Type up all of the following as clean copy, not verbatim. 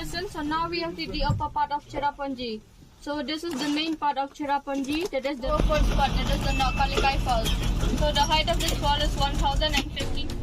listen. So now we have the upper part of Cherrapunji. So this is the main part of Cherrapunji. That is the first part. That is the Nokkalikai Falls. So the height of this fall is 1,050 feet.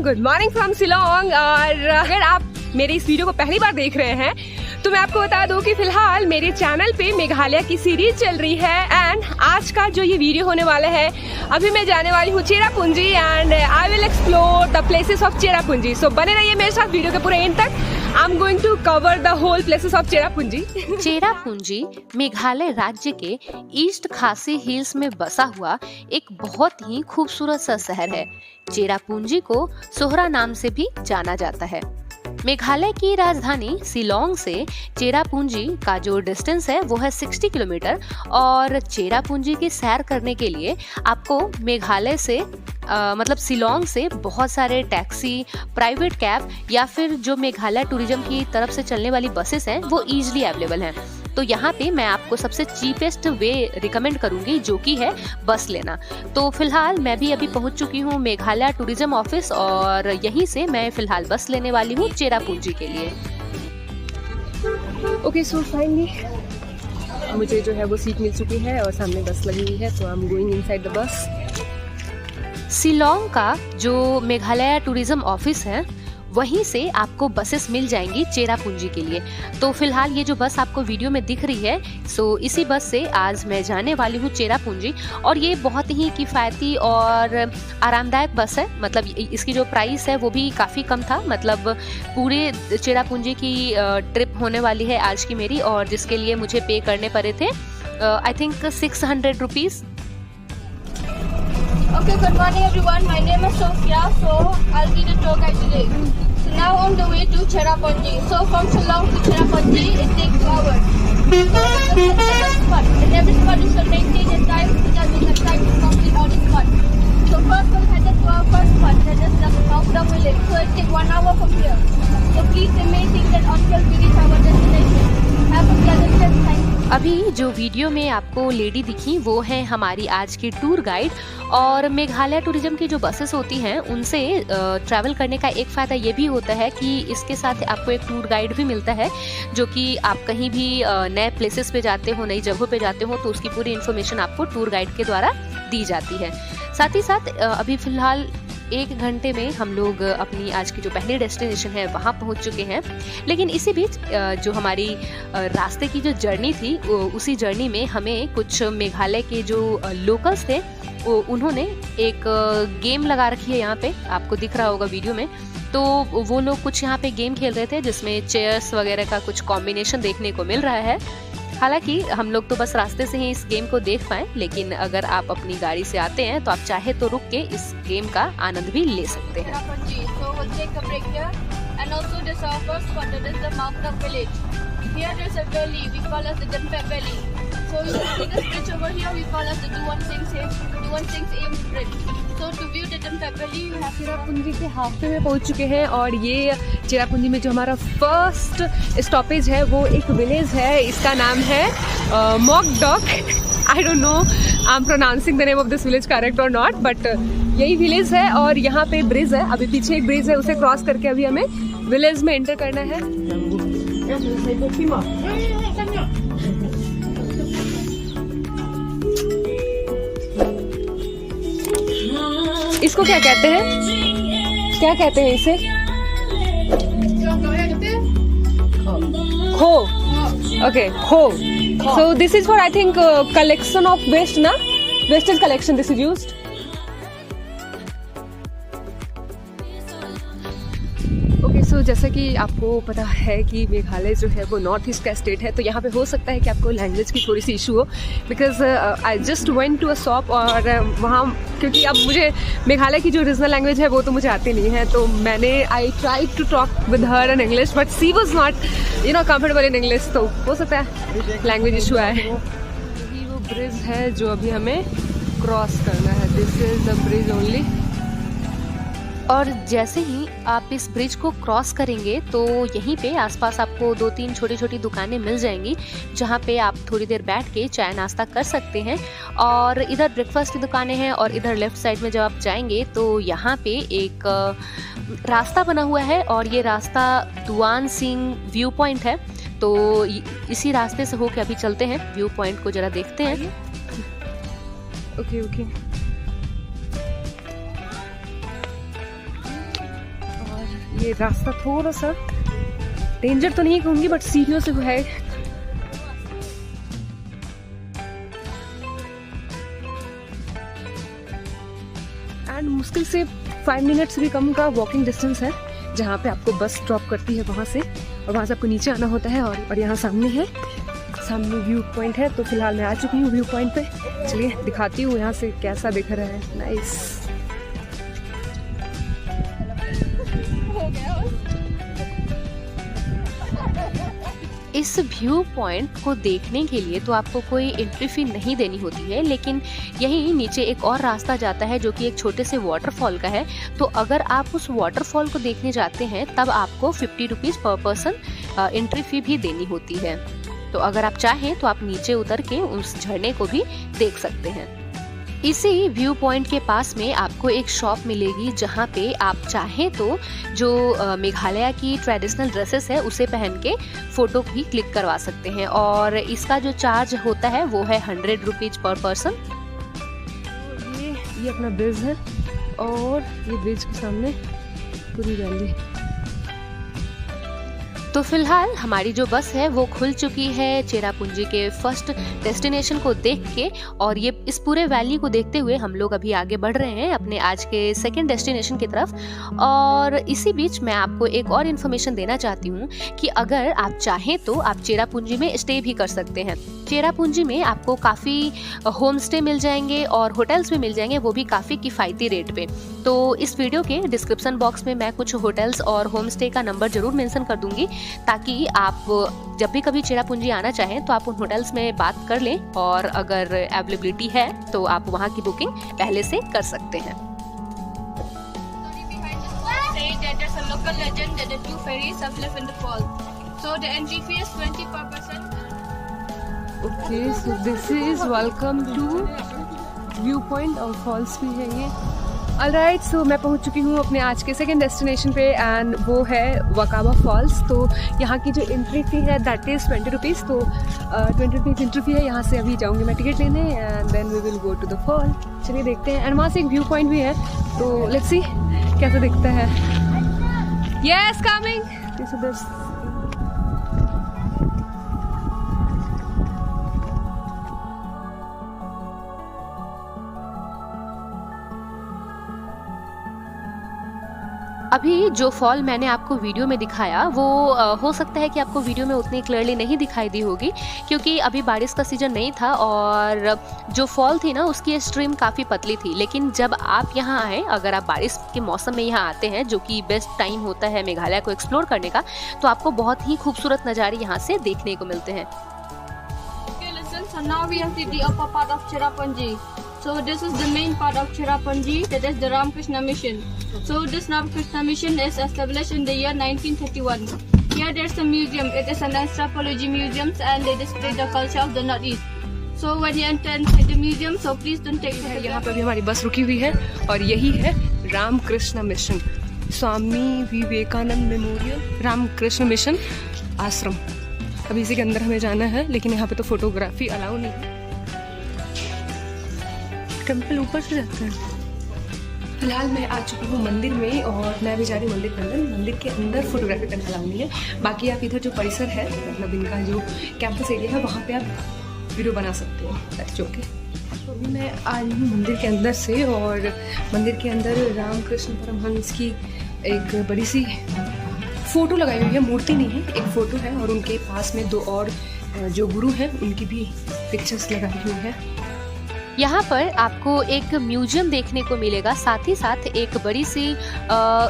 Good morning from Shillong. और अगर आप मेरे इस video को पहली बार देख रहे हैं तो मैं आपको बता दूं कि फिलहाल मेरे चैनल पे मेघालय की सीरीज चल रही है। एंड आज का जो ये वीडियो होने वाला है, अभी मैं जाने वाली हूँ Cherrapunji and I will explore the places of Cherrapunji. So बने रहिए मेरे साथ वीडियो के पूरे एंड तक। I am going to cover the whole places of Cherrapunji. Cherrapunji Meghalaya राज्य के ईस्ट खासी हिल्स में बसा हुआ एक बहुत ही खूबसूरत सा शहर है। चेरापूंजी को सोहरा नाम से भी जाना जाता है। मेघालय की राजधानी शिलोंग से चेरापूंजी का जो डिस्टेंस है वो है 60 किलोमीटर। और चेरापूंजी की सैर करने के लिए आपको मेघालय से मतलब शिलोंग से बहुत सारे टैक्सी, प्राइवेट कैब या फिर जो मेघालय टूरिज्म की तरफ से चलने वाली बसेस हैं वो इजीली अवेलेबल हैं। तो यहाँ पे मैं आपको सबसे चीपेस्ट वे रिकमेंड करूंगी जो कि है बस लेना। तो फिलहाल मैं भी अभी पहुँच चुकी हूँ मेघालय टूरिज्म ऑफिस और यहीं से मैं फिलहाल बस लेने वाली हूँ चेरापूंजी के लिए। ओके सो फाइनली मुझे जो है वो सीट मिल चुकी है और सामने बस लगी हुई है। तो आई am going inside the bus. Shillong का जो मेघालय टूरिज्म ऑफिस है वहीं से आपको बसेस मिल जाएंगी चेरापूंजी के लिए। तो फिलहाल ये जो बस आपको वीडियो में दिख रही है, सो इसी बस से आज मैं जाने वाली हूँ चेरापूंजी। और ये बहुत ही किफ़ायती और आरामदायक बस है। मतलब इसकी जो प्राइस है वो भी काफ़ी कम था। मतलब पूरे चेरापूंजी की ट्रिप होने वाली है आज की मेरी, और जिसके लिए मुझे पे करने पड़े थे I think 600 rupees. Okay, good morning everyone. My name is Sophia. So I'll be the tour guide today. So now on the way to Cherrapunji. So from Shillong to Cherrapunji, it takes hours. And every spot is to maintain the time so that we have time to complete all the spots. So first we'll head to our first spot, that is the Mount village. So it takes 1 hour from here. So please remain seated until we reach our destination. Have a pleasant trip. Thank you. अभी जो video में आपको lady दिखी वो है हमारी आज की टूर गाइड। और मेघालय टूरिज्म की जो बसेस होती हैं उनसे ट्रैवल करने का एक फ़ायदा ये भी होता है कि इसके साथ आपको एक टूर गाइड भी मिलता है, जो कि आप कहीं भी नए प्लेसेस पे जाते हो, नई जगहों पे जाते हो तो उसकी पूरी इन्फॉर्मेशन आपको टूर गाइड के द्वारा दी जाती है। साथ ही साथ अभी फ़िलहाल 1 घंटे में हम लोग अपनी आज की जो पहली डेस्टिनेशन है वहाँ पहुँच चुके हैं। लेकिन इसी बीच जो हमारी रास्ते की जो जर्नी थी उसी जर्नी में हमें कुछ मेघालय के जो लोकल्स थे उन्होंने एक गेम लगा रखी है यहाँ पे, आपको दिख रहा होगा वीडियो में। तो वो लोग कुछ यहाँ पे गेम खेल रहे थे जिसमें चेयर्स वगैरह का कुछ कॉम्बिनेशन देखने को मिल रहा है। हालांकि हम लोग तो बस रास्ते से ही इस गेम को देख पाए, लेकिन अगर आप अपनी गाड़ी से आते हैं तो आप चाहे तो रुक के इस गेम का आनंद भी ले सकते हैं। Here there's a valley, we call it the Dunpet Valley. So you see this bridge over here, we call it the Duan Sings Ames Bridge. So to view the Dunpet Valley, you have Cherrapunji के हाफते में पहुंच चुके हैं। और ये चेरापूंजी में जो हमारा फर्स्ट स्टॉपेज है वो एक विलेज है, इसका नाम है Mawkdok. I don't know I am pronouncing the name of this village correct और नॉट, बट यही विलेज है। और यहाँ पे ब्रिज है, अभी पीछे एक ब्रिज है, उसे क्रॉस करके अभी हमें विलेज में एंटर करना है। इसको क्या कहते हैं, क्या कहते हैं इसे? खो, okay, खो. So this is for I think collection of waste ना? Wastage collection this is used. Okay so जैसा कि आपको पता है कि मेघालय जो है वो नॉर्थ ईस्ट का स्टेट है, तो यहाँ पे हो सकता है कि आपको लैंग्वेज की थोड़ी सी इशू हो, because I just went to a shop और वहाँ क्योंकि अब मुझे मेघालय की जो रीजनल लैंग्वेज है वो तो मुझे आती नहीं है, तो मैंने I try to talk with her in English but she was not comfortable in English, तो हो सकता है लैंग्वेज इशू आया है. यही वो ब्रिज है जो अभी हमें क्रॉस करना है. This is the bridge only. और जैसे ही आप इस ब्रिज को क्रॉस करेंगे तो यहीं पे आसपास आपको 2-3 छोटी छोटी दुकानें मिल जाएंगी जहाँ पे आप थोड़ी देर बैठ के चाय नाश्ता कर सकते हैं. और इधर ब्रेकफास्ट की दुकानें हैं और इधर लेफ्ट साइड में जब आप जाएंगे तो यहाँ पे एक रास्ता बना हुआ है और ये रास्ता दुआन सिंह व्यू पॉइंट है. तो इसी रास्ते से होके अभी चलते हैं, व्यू पॉइंट को जरा देखते हैं. Okay okay. ये रास्ता थोड़ा सा डेंजर तो नहीं कहूँगी बट सीढ़ियों से है. एंड मुश्किल से 5 मिनट्स भी कम का वॉकिंग डिस्टेंस है जहाँ पे आपको बस ड्रॉप करती है वहाँ से, और वहाँ से आपको नीचे आना होता है. और यहाँ सामने है, सामने व्यू पॉइंट है. तो फिलहाल मैं आ चुकी हूँ व्यू पॉइंट पे. चलिए दिखाती हूँ यहाँ से कैसा दिख रहा है. नाइस. इस व्यू पॉइंट को देखने के लिए तो आपको कोई एंट्री फी नहीं देनी होती है, लेकिन यहीं नीचे एक और रास्ता जाता है जो कि एक छोटे से वाटरफॉल का है. तो अगर आप उस वाटरफॉल को देखने जाते हैं तब आपको 50 रुपीज़ पर पर्सन एंट्री फी भी देनी होती है. तो अगर आप चाहें तो आप नीचे उतर के उस झरने को भी देख सकते हैं. इसी व्यू पॉइंट के पास में आपको एक शॉप मिलेगी जहाँ पे आप चाहें तो जो मेघालय की ट्रेडिशनल ड्रेसेस है उसे पहन के फ़ोटो भी क्लिक करवा सकते हैं. और इसका जो चार्ज होता है वो है 100 रुपीज़ पर पर्सन. ये अपना ब्रिज है और ये ब्रिज के सामने पूरी वैली. तो फिलहाल हमारी जो बस है वो खुल चुकी है चेरापूंजी के फर्स्ट डेस्टिनेशन को देख के, और ये इस पूरे वैली को देखते हुए हम लोग अभी आगे बढ़ रहे हैं अपने आज के सेकंड डेस्टिनेशन की तरफ. और इसी बीच मैं आपको एक और इन्फॉर्मेशन देना चाहती हूँ कि अगर आप चाहें तो आप चेरापूंजी में स्टे भी कर सकते हैं. चेरापूंजी में आपको काफ़ी होम स्टे मिल जाएंगे और होटल्स भी मिल जाएंगे, वो भी काफ़ी किफ़ायती रेट पे. तो इस वीडियो के डिस्क्रिप्शन बॉक्स में मैं कुछ होटल्स और होम स्टे का नंबर ज़रूर मेंशन कर दूंगी, ताकि आप जब भी कभी चेरापूंजी आना चाहें तो आप उन होटल्स में बात कर लें, और अगर अवेलेबिलिटी है तो आप वहाँ की बुकिंग पहले से कर सकते हैं. There's a local legend that the 2 fairies have lived in the fall. So the entry fee is 20 per person. Okay, so this is welcome to view point और फॉल्स भी है ये. ऑलराइट, सो मैं पहुंच चुकी हूँ अपने आज के सेकंड डेस्टिनेशन पे एंड वो है वकाबा फॉल्स. तो यहाँ की जो एंट्री फी है दैट इज़ 20 रुपीज़. तो 20 रुपीज़ एंट्री फी है. यहाँ से अभी जाऊँगी मैं टिकट लेने and then we will go to the fall. चलिए देखते हैं. एंड वहाँ से एक व्यू पॉइंट भी है, तो लेट्स सी कैसा दिखता है. Yes coming. अभी जो फॉल मैंने आपको वीडियो में दिखाया वो हो सकता है कि आपको वीडियो में उतनी क्लियरली नहीं दिखाई दी होगी, क्योंकि अभी बारिश का सीज़न नहीं था और जो फॉल थी ना उसकी स्ट्रीम काफ़ी पतली थी. लेकिन जब आप यहाँ आए, अगर आप बारिश के मौसम में यहाँ आते हैं, जो कि बेस्ट टाइम होता है मेघालय को एक्सप्लोर करने का, तो आपको बहुत ही खूबसूरत नज़ारे यहाँ से देखने को मिलते हैं. So now we have the upper part of Cherrapunji. So this is the main part of Cherrapunji, that is the Ramakrishna Mission. So this Ramakrishna Mission is established in the year 1931. Here there's a museum. It is an anthropology museum and they display the culture of the Northeast. So when you enter inside the museum, so please don't take the. यहाँ पे अभी हमारी बस रुकी हुई है और यही है Ramakrishna mission, Swami Vivekananda memorial Ramakrishna mission आश्रम. अभी इसी के अंदर हमें जाना है, लेकिन यहाँ पे तो फोटोग्राफी अलाउ नहीं है. टेम्पल ऊपर से जाता है. फिलहाल मैं आ चुकी हूँ मंदिर में और मैं भी जा रही हूँ मंदिर के अंदर। मंदिर के अंदर फोटोग्राफी करना अलाउ नहीं है, बाकी आप इधर जो परिसर है मतलब इनका जो कैंपस एरिया है वहाँ पे आप वीडियो बना सकते हो, दैट्स ओके। तो अभी मैं आ रही हूँ मंदिर के अंदर से और मंदिर के अंदर रामकृष्ण परमहंस की एक बड़ी सी फ़ोटो लगाई हुई है, मूर्ति नहीं है, एक फ़ोटो है और उनके पास में 2 और जो गुरु हैं उनकी भी पिक्चर्स लगाई हुई है। यहाँ पर आपको एक म्यूजियम देखने को मिलेगा, साथ ही साथ एक बड़ी सी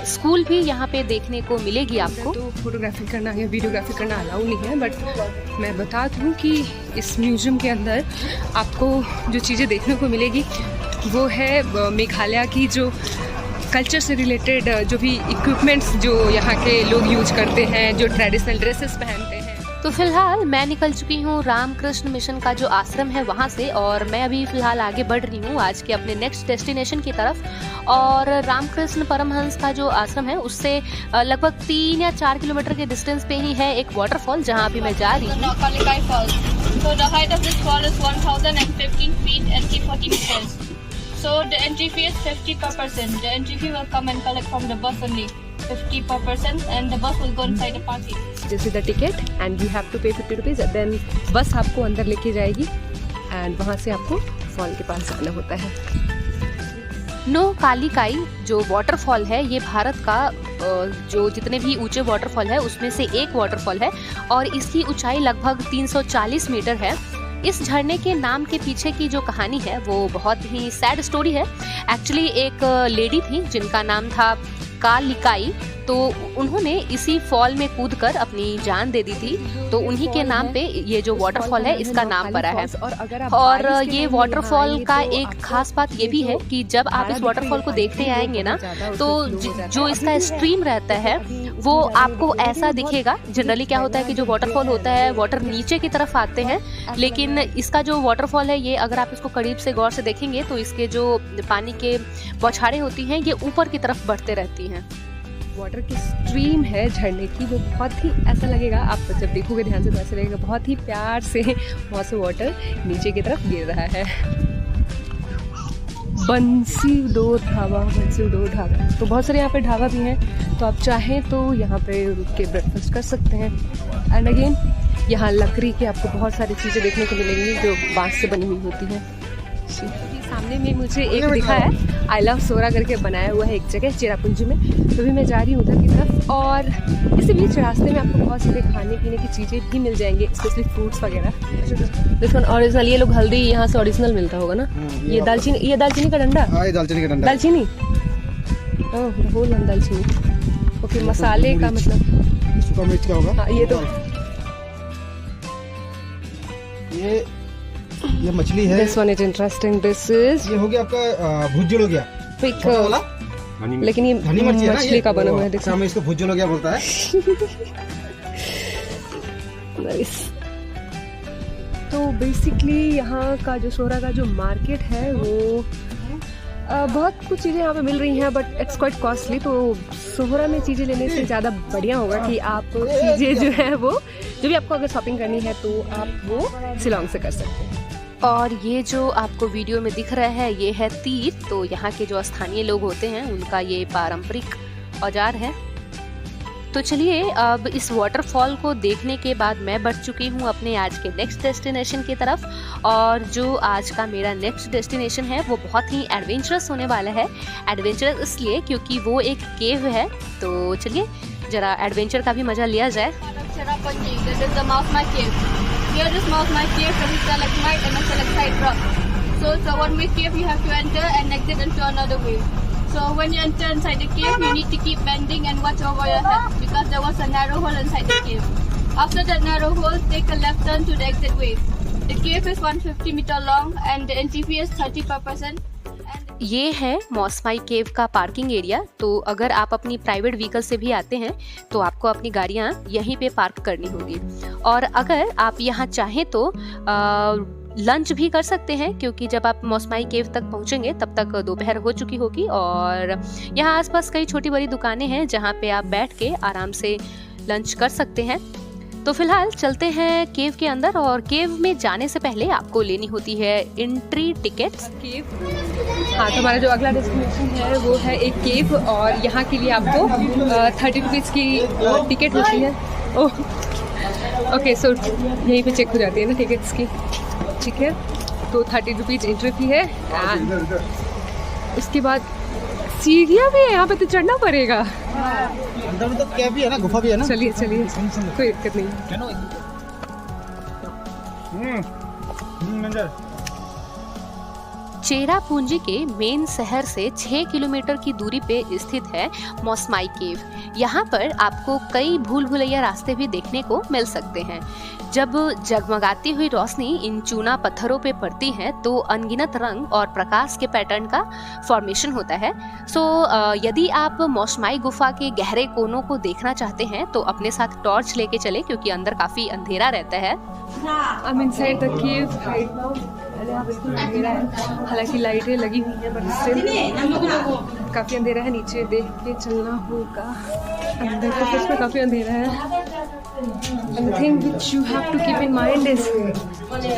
स्कूल भी यहाँ पे देखने को मिलेगी आपको। तो फोटोग्राफी करना या वीडियोग्राफी करना अलाउ नहीं है, बट मैं बता दूँ कि इस म्यूजियम के अंदर आपको जो चीज़ें देखने को मिलेगी वो है मेघालय की जो कल्चर से रिलेटेड जो भी इक्विपमेंट्स जो यहाँ के लोग यूज करते हैं, जो ट्रेडिशनल ड्रेसेस पहनते हैं। तो फिलहाल मैं निकल चुकी हूँ रामकृष्ण मिशन का जो आश्रम है वहाँ से, और मैं अभी फिलहाल आगे बढ़ रही हूँ आज के अपने नेक्स्ट डेस्टिनेशन की तरफ। और रामकृष्ण परमहंस का जो आश्रम है उससे लगभग 3 या 4 किलोमीटर के डिस्टेंस पे ही है एक वाटरफॉल जहाँ अभी मैं जा रही हूँ। Nokkalikai Falls. So the height of this fall is 1015 feet and 40 meters. So the entry fee is 50 per person. The entry fee will come and collect from the bus only. 50 per person and the bus will go inside the parking. This is the ticket and you have to pay 50 rupees. Then बस आपको अंदर लेके जाएगी and वहाँ से आपको fall के पास जाना होता है। नोक्कालिकाई जो वाटरफॉल है ये भारत का जो जितने भी ऊंचे वाटरफॉल है उसमें से एक वाटरफॉल है और इसकी ऊंचाई लगभग 340 मीटर है। इस झरने के नाम के पीछे की जो कहानी है वो बहुत ही सैड स्टोरी है। एक्चुअली एक लेडी थी जिनका नाम था कालिकाई, तो उन्होंने इसी फॉल में कूदकर अपनी जान दे दी थी, तो उन्हीं के नाम पे ये जो वाटरफॉल है इसका नाम पड़ा है। और ये वाटरफॉल का एक खास बात ये भी है कि जब आप इस वाटरफॉल को देखते आएंगे ना तो जो इसका स्ट्रीम रहता है वो आपको ऐसा दिखेगा। जनरली क्या होता है कि जो वाटरफॉल होता है वाटर नीचे की तरफ आते हैं, लेकिन इसका जो वाटरफॉल है ये अगर आप इसको करीब से गौर से देखेंगे तो इसके जो पानी के बौछारें होती हैं ये ऊपर की तरफ बढ़ते रहती हैं। वाटर की स्ट्रीम है झरने की, वो बहुत ही ऐसा लगेगा, आप जब देखोगे ध्यान से तो ऐसा लगेगा बहुत ही प्यार से वहाँ से वाटर नीचे की तरफ गिर रहा है। बंसीडो ढाबा, तो बहुत सारे यहाँ पे ढाबा भी हैं, तो आप चाहें तो यहाँ पे रुक के ब्रेकफास्ट कर सकते हैं। एंड अगेन यहाँ लकड़ी के आपको बहुत सारी चीज़ें देखने को मिलेंगी जो बांस से बनी हुई होती हैं। सामने में मुझे एक दिखा है आई लव सोरा करके बनाया हुआ है एक जगह चेरापूंजी में, तो भी मैं जा रही हूँ उधर की तरफ। और इसी बीच रास्ते में आपको बहुत सारे खाने पीने की चीज़ें भी मिल जाएंगे, स्पेशली फ्रूट्स वगैरह। दिस वन ओरिजिनल, ये लोग हल्दी यहाँ से ओरिजिनल मिलता होगा ना। ये दालचीनी का डंडा, दालचीनी ओह होल दालचीनी, ओके। मसाले का मतलब सूखा मिर्च का होगा। ये तो ये मछली है। This one is interesting. This is ये हो गया आपका भुज्जल हो गया, लेकिन ये मछली का बना हुआ है। देखो हमें इसको भुज्जल हो गया बोलता है। तो बेसिकली यहाँ का जो सोहरा का जो मार्केट है वो बहुत कुछ चीज़ें यहाँ पे मिल रही हैं, बट इट्स क्वाइट कॉस्टली। तो सोहरा में चीज़ें लेने से ज़्यादा बढ़िया होगा कि आप चीज़ें जो है वो जो भी आपको अगर शॉपिंग करनी है तो आप वो शिलोंग से कर सकते हैं। और ये जो आपको वीडियो में दिख रहा है ये है तीर, तो यहाँ के जो स्थानीय लोग होते हैं उनका ये पारंपरिक औजार है। तो चलिए अब इस वाटरफॉल को देखने के बाद मैं बढ़ चुकी हूँ अपने आज के नेक्स्ट डेस्टिनेशन की तरफ। और जो आज का मेरा नेक्स्ट डेस्टिनेशन है वो बहुत ही एडवेंचरस होने वाला है। एडवेंचरस इसलिए क्योंकि वो एक केव है, तो चलिए जरा एडवेंचर का भी मजा लिया जाए। Cherrapunji, that is the Mausmai cave. Here is Mausmai cave, there is stalagmite and a stalactite rock. So it's a one-way cave, you have to enter and exit into another way. So when you enter inside the cave, you need to keep bending and watch over your head because there was a narrow hole inside the cave. After that narrow hole, take a left turn to the exit way. The cave is 150 meter long and the entry fee is 30 per person. ये है मौसमाई केव का parking area. तो अगर आप अपनी private vehicle से भी आते हैं तो आपको अपनी गाड़ियाँ यहीं पे पार्क करनी होगी। और अगर आप यहाँ चाहें तो लंच भी कर सकते हैं, क्योंकि जब आप मौसमाई केव तक पहुँचेंगे तब तक दोपहर हो चुकी होगी। और यहाँ आसपास कई छोटी बड़ी दुकानें हैं जहाँ पे आप बैठ के आराम से लंच कर सकते हैं। तो फिलहाल चलते हैं केव के अंदर, और केव में जाने से पहले आपको लेनी होती है एंट्री टिकट्स। केव, हाँ, तो हमारा जो अगला डेस्टिनेशन है वो है एक केव, और यहाँ के लिए आपको 30 रुपीज़ की टिकट होती है। ओह ओके, सो यहीं पे चेक हो जाती है ना टिकट्स की, ठीक है। तो 30 रुपीज़ एंट्री फी है, एंड उसके बाद सीढ़ियाँ भी है, यहाँ पे तो चढ़ना पड़ेगा। अंदर में तो क्या भी है ना, गुफा भी है ना। चलिए चलिए, कोई दिक्कत नहीं। चेरापूंजी के मेन शहर से 6 किलोमीटर की दूरी पे स्थित है मौसमाई केव। यहाँ पर आपको कई भूल भुलैया रास्ते भी देखने को मिल सकते हैं। जब जगमगाती हुई रोशनी इन चूना पत्थरों पे पड़ती है तो अनगिनत रंग और प्रकाश के पैटर्न का फॉर्मेशन होता है। यदि आप मौसमाई गुफा के गहरे कोनों को देखना चाहते हैं तो अपने साथ टॉर्च लेके चले, क्योंकि अंदर काफी अंधेरा रहता है। I'm inside the cave right now. अंधेरा है, हालांकि लाइटें लगी हुई हैं, बट स्टिल काफी अंधेरा है। नीचे देख के चलना होगा, अंदर तो सच में काफी अंधेरा है। And the thing which you have to keep in mind is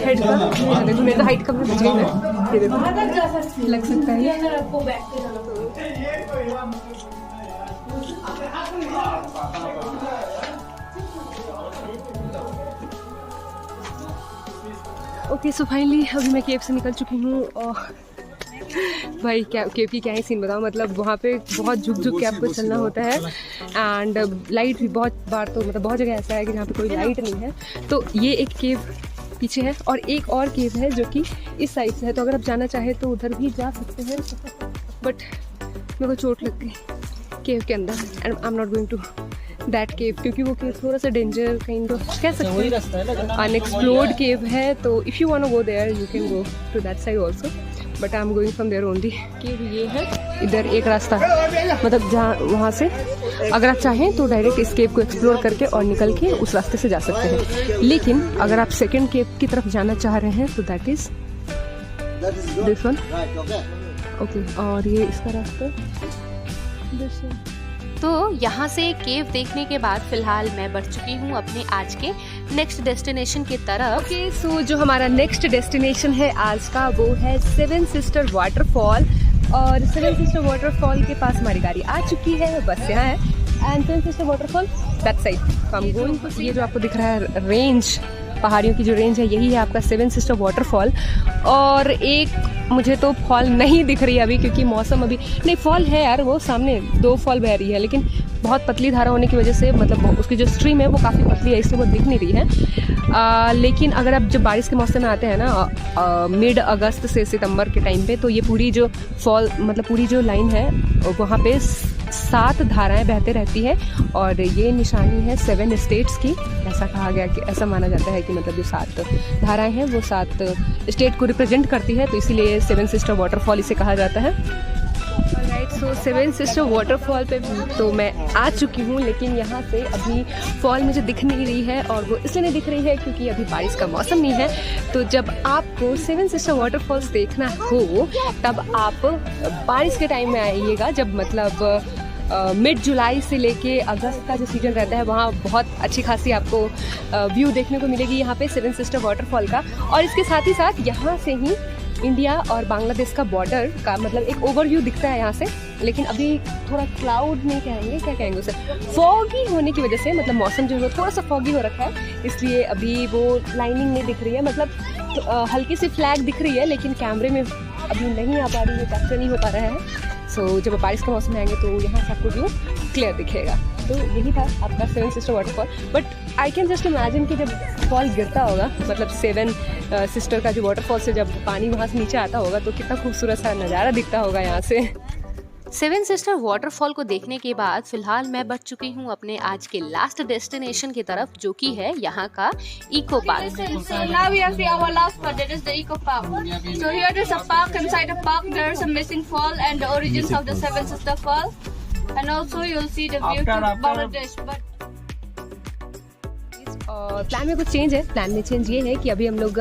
head का। देखो मेरा हाइट कम है, बच गई मैं। ये देखो लग सकता है ये। ओके, सो फाइनली अभी मैं केव से निकल चुकी हूँ, और भाई क्या केव की क्या ही सीन बताऊँ। मतलब वहाँ पे बहुत झुक झुक के आपको चलना होता है, एंड लाइट भी बहुत बार, तो मतलब बहुत जगह ऐसा है कि जहाँ पे कोई लाइट नहीं है। तो ये एक केव पीछे है, और एक और केव है जो कि इस साइड से है। तो अगर आप जाना चाहें तो उधर भी जा सकते हैं, बट मेरे को चोट लग गई केव के अंदर, and I am not going to that cave, क्योंकि वो केव थोड़ा सा डेंजर काइंड ऑफ कह सकते हैं, अनएक्सप्लोर्ड केव है। तो if you want to go there you can go to that side also, but I am going from there only. Cave ये है, इधर एक रास्ता मतलब जहाँ वहाँ से अगर आप चाहें तो डायरेक्ट इस केव को एक्सप्लोर करके और निकल के उस रास्ते से जा सकते हैं। लेकिन अगर आप सेकेंड केव की तरफ जाना चाह रहे हैं तो that is this one. Okay, और ये इसका रास्ता दिस वन। तो यहाँ से केव देखने के बाद फिलहाल मैं बढ़ चुकी हूँ अपने आज के नेक्स्ट डेस्टिनेशन की तरफ। ओके, सो जो हमारा नेक्स्ट डेस्टिनेशन है आज का वो है सेवन सिस्टर वाटरफॉल, और सेवन सिस्टर वाटरफॉल के पास हमारी गाड़ी आ चुकी है, बस यहाँ है, and seven sister waterfall that side. तो हम गोइंग टू, ये जो आपको दिख रहा है रेंज, पहाड़ियों की जो रेंज है, यही है आपका सेवन सिस्टर वाटरफॉल। और एक मुझे तो फॉल नहीं दिख रही है अभी, क्योंकि मौसम अभी नहीं, फॉल है यार, वो सामने 2 फॉल बह रही है, लेकिन बहुत पतली धारा होने की वजह से, मतलब उसकी जो स्ट्रीम है वो काफ़ी पतली है, इसलिए वो दिख नहीं रही है। लेकिन अगर आप जब बारिश के मौसम में आते हैं ना, मिड अगस्त से सितंबर के टाइम पे, तो ये पूरी जो फॉल, मतलब पूरी जो लाइन है वहाँ पे 7 धाराएं बहते रहती है, और ये निशानी है 7 स्टेट्स की। ऐसा कहा गया कि ऐसा माना जाता है कि मतलब जो 7 धाराएं हैं वो 7 स्टेट को रिप्रेजेंट करती है, तो इसीलिए सेवन सिस्टर वाटरफॉल इसे कहा जाता है। Right, so seven sister waterfall पे तो मैं आ चुकी हूँ, लेकिन यहाँ से अभी फॉल मुझे दिख नहीं रही है, और वो इसलिए नहीं दिख रही है क्योंकि अभी बारिश का मौसम नहीं है। तो जब आपको सेवन सिस्टर वाटरफॉल्स देखना हो तब आप बारिश के टाइम में आइएगा, जब मतलब मिड जुलाई से लेके अगस्त का जो सीजन रहता है, वहाँ बहुत अच्छी खासी आपको व्यू देखने को मिलेगी यहाँ पे सेवन सिस्टर वाटरफॉल का। और इसके साथ ही साथ यहाँ से ही इंडिया और बांग्लादेश का बॉर्डर का मतलब एक ओवरव्यू दिखता है यहाँ से। लेकिन अभी थोड़ा क्लाउड नहीं कहेंगे, क्या कहेंगे उसे, फॉगी होने की वजह से, मतलब मौसम जो है थोड़ा सा फॉगी हो रखा है, इसलिए अभी वो लाइनिंग नहीं दिख रही है। मतलब हल्की सी फ्लैग दिख रही है, लेकिन कैमरे में अभी नहीं आ पा रही है, कैप्चर नहीं हो पा रहा है। सो जब बारिश के मौसम में आएंगे तो यहाँ से आपको व्यू क्लियर दिखेगा। तो यही था आपका seven sister waterfall. But I can just imagine कि जब फॉल गिरता होगा, मतलब सेवन सिस्टर का जो वाटरफॉल से जब पानी वहाँ से नीचे आता होगा, तो कितना खूबसूरत सा नज़ारा दिखता होगा यहाँ से। सेवन सिस्टर वाटरफॉल को देखने के बाद फिलहाल मैं बढ़ चुकी हूँ अपने आज के लास्ट डेस्टिनेशन की तरफ, जो कि है यहाँ का eco park. So now we are seeing our last part, that is the eco park. So here there's a park. Inside the park there's a missing fall and the origins of the Seven Sister Fall, and also you'll see the view to Bangladesh. But plan में कुछ change है। Plan में change ये है कि अभी हम लोग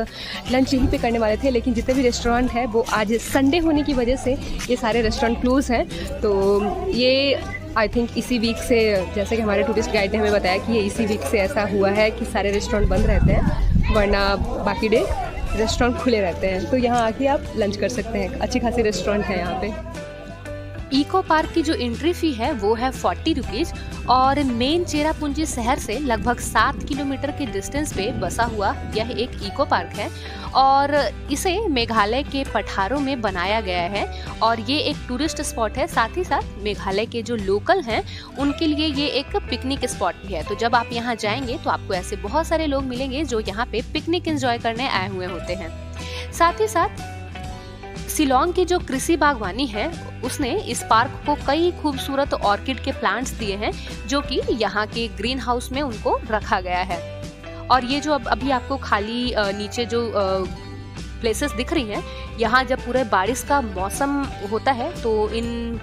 लंच यहीं पे करने वाले थे, लेकिन जितने भी रेस्टोरेंट है वो आज संडे होने की वजह से ये सारे रेस्टोरेंट क्लोज हैं। तो ये आई थिंक इसी वीक से, जैसे कि हमारे टूरिस्ट गाइड ने हमें बताया कि ये इसी वीक से ऐसा हुआ है कि सारे रेस्टोरेंट बंद रहते हैं, वरना बाकी डे रेस्टोरेंट खुले रहते हैं। तो यहाँ आके आप लंच कर सकते हैं, अच्छी खासी रेस्टोरेंट है यहाँ पे। इको पार्क की जो एंट्री फी है वो है 40 रुपीज और मेन चेरापूंजी शहर से लगभग 7 किलोमीटर के डिस्टेंस पे बसा हुआ यह एक इको पार्क है और इसे मेघालय के पठारों में बनाया गया है और ये एक टूरिस्ट स्पॉट है। साथ ही साथ मेघालय के जो लोकल हैं उनके लिए ये एक पिकनिक स्पॉट भी है। तो जब आप यहाँ जाएंगे तो आपको ऐसे बहुत सारे लोग मिलेंगे जो यहाँ पे पिकनिक एंजॉय करने आए हुए होते हैं। साथ ही साथ शिलोंग की जो कृषि बागवानी है उसने इस पार्क को कई खूबसूरत ऑर्किड के प्लांट्स दिए हैं जो कि यहाँ के ग्रीन हाउस में उनको रखा गया है। और ये जो अभी आपको खाली नीचे जो प्लेसेस दिख रही हैं, यहाँ जब पूरे बारिश का मौसम होता है तो इन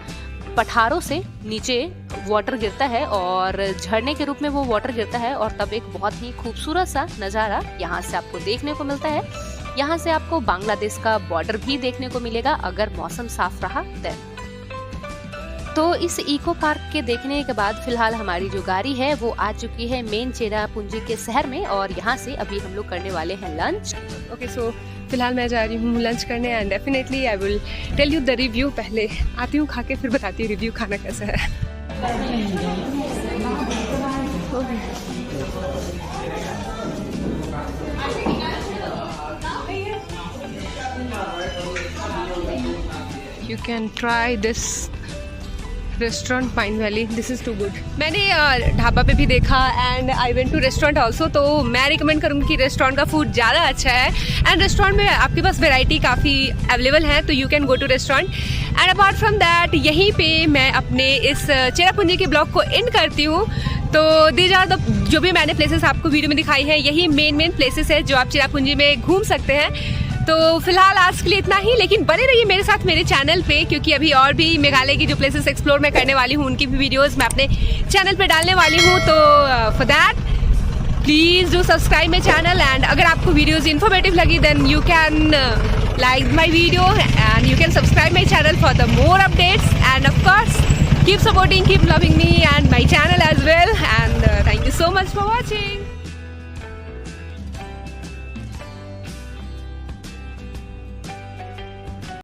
पठारों से नीचे वाटर गिरता है और झरने के रूप में वो वाटर गिरता है और तब एक बहुत ही खूबसूरत सा नज़ारा यहाँ से आपको देखने को मिलता है। यहाँ से आपको बांग्लादेश का बॉर्डर भी देखने को मिलेगा अगर मौसम साफ रहा तो इस इको पार्क के देखने के बाद फिलहाल हमारी जो गाड़ी है वो आ चुकी है मेन चेरापूंजी के शहर में और यहाँ से अभी हम लोग करने वाले हैं लंच। ओके, सो फिलहाल मैं जा रही हूँ लंच करने and definitely I will tell you the review. पहले आती हूँ खा के फिर बताती हूँ रिव्यू खाना कैसा है। You can try this restaurant Pine Valley. This is too good. मैंने ढाबा पे भी देखा and I went to restaurant also, तो मैं रिकमेंड करूँगी कि रेस्टोरेंट का फूड ज़्यादा अच्छा है एंड रेस्टोरेंट में आपके पास वैरायटी काफ़ी अवेलेबल है, तो you can go to restaurant. And apart from that यहीं पे मैं अपने इस चेरापूंजी के ब्लॉग को इन करती हूँ। तो दीज आर द जो भी मैंने प्लेसेस आपको वीडियो में दिखाई है, यही मेन प्लेसेस है जो आप चेरापूंजी में घूम सकते हैं। तो फिलहाल आज के लिए इतना ही, लेकिन बने रहिए मेरे साथ मेरे चैनल पे क्योंकि अभी और भी मेघालय की जो प्लेसेस एक्सप्लोर मैं करने वाली हूँ उनकी भी वीडियोस मैं अपने चैनल पे डालने वाली हूँ। तो for that please do subscribe my channel and अगर आपको वीडियोस इन्फॉर्मेटिव लगी then you can like my video and you can subscribe my channel for the more updates and of course keep supporting, keep loving me and my channel as well, and thank you so much for watching.